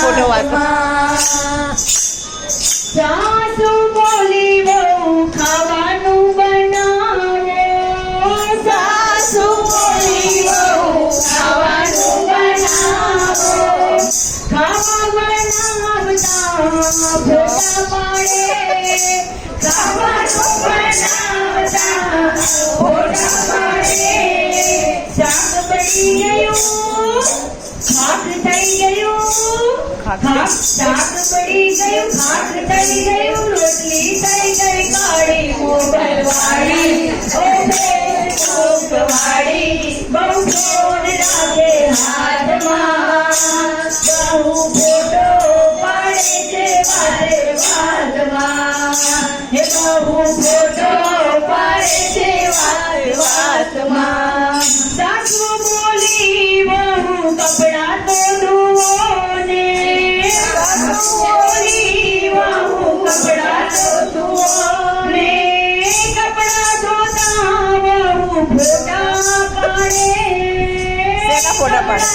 photo સાસુ બોલી બહુ ખાવાનું બનાવે, સાસુ બોલી બહુ ખાવાનું બનાવો, ખાવા બનાવતા ફોટા પાડે, ખાવાનું બનાવતા ફોટા પાડે, શાક બની ગયું ખાક થઈ ગયું, શાક પડી ગયું ખાક થઈ ગયું, રોટલી થઈ ગઈ કાળી મોબાઈલ વાળી, ઓ ફેસબુક વાળી, બહુ ફોન રાખે હાથમાં, બહુ ફોટો પાડે છે વાતે વાતમાં, હે બહુ ફોટો પાડે છે વાતે વાતમાં, સાસુ બોલી બહુ કપડા તો ધુઓ ને, સાસુ બોલી બહુ કપડા તો ધુઓ ને, કપડા ધોતા બહુ ફોટા પાડે,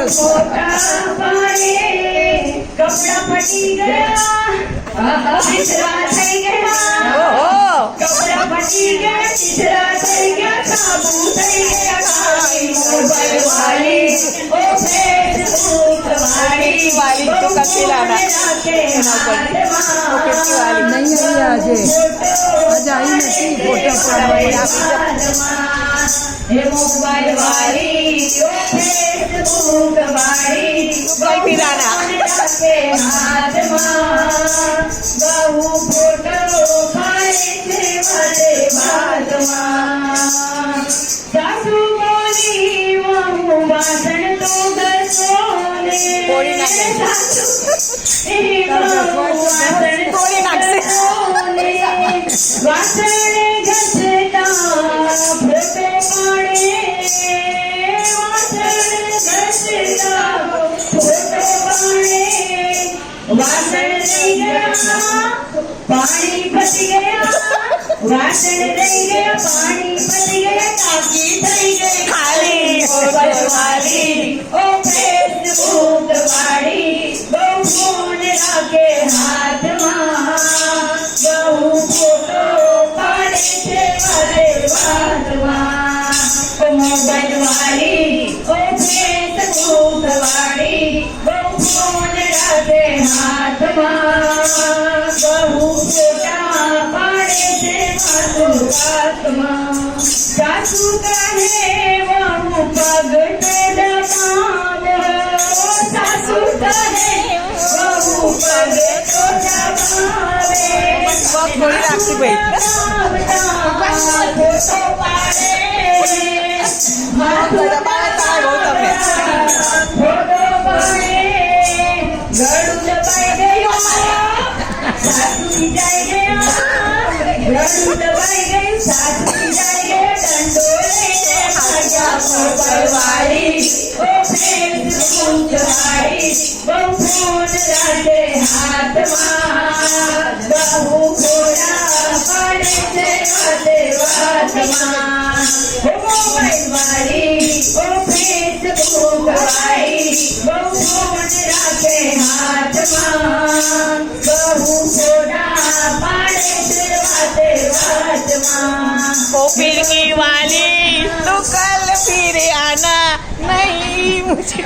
ફોટા પાડે કપડા ફટી ગયા ચીથરા થઈ ગયા, કપડા ફટી ગયા ચીથરા થઈ ગયા, સાબુ થઈ ગયા કાળી મોબાઈલ વાળી, ઓ ફેસબુક વાળી, વાળી તો કપી લાના नहीं आई आज आई नहीं फोटो હે મોબાઈલ વાળી, ઓ ફેસબુક વાળી, કપી લાના હાથમાં બહુ ફોટો પાડે છે વાતે વાતમાં, સાસુ બોલી બહુ વાસણ તો ઘસો ને, સાસુ વાસણ ઘસતા ફોટો પાડે, વાસણ ઘસતા ફોટો પાડે, વાસણ રહી ગયા પાણી પતી ગયા, વાસણ રહી ગયા પાણી પતી ગયા, ટાંકી થઈ ગઈ ખાલી મોબાઈલ વાળી, ઓ ફેસબુક વાળી, બહુ ફોન રાખે હાથમાં, બહુ ફોટો પાડે છે વાતે વાતમાં, ઓ મોબાઈલ વાળી, ઓ ફેસબુક વાળી, બહુ ફોન રાખે હાથમાં, બહુ ફોટા પાડે છે વાતો વાતમાં, સાસુ કહે બહુ પગ તે દબાવો, સાસુ કહે બહુ પગ તો દબાવે, થોડી રાખતી ભાઈ ફોટો પાડે, દબાવે તારે બહુ તમે ફોટો પાડે, ગળું દબાઈ ગયું, સાસુ જાય ગયા, ગળું દબાઈ ગયું, સાસુ જાય ગયા, દંડો લઈને ભાગ્યા મોબાઈલ વાળી, ઓ ફેસબુક વાળી, બહુ ફોન રાખે હાથમાં, બહુ ફોટા પાડે છે વાતે વાતમાં, ઓ મોબાઈલ વાળી, ઓ ફેસબુક વાળી, બહુ ફોન રાખે હાથમાં, બહુ ફોટા પાડે છે વાતે વાતમાં, फिरने वाली तो कल फिर आना नहीं मुझे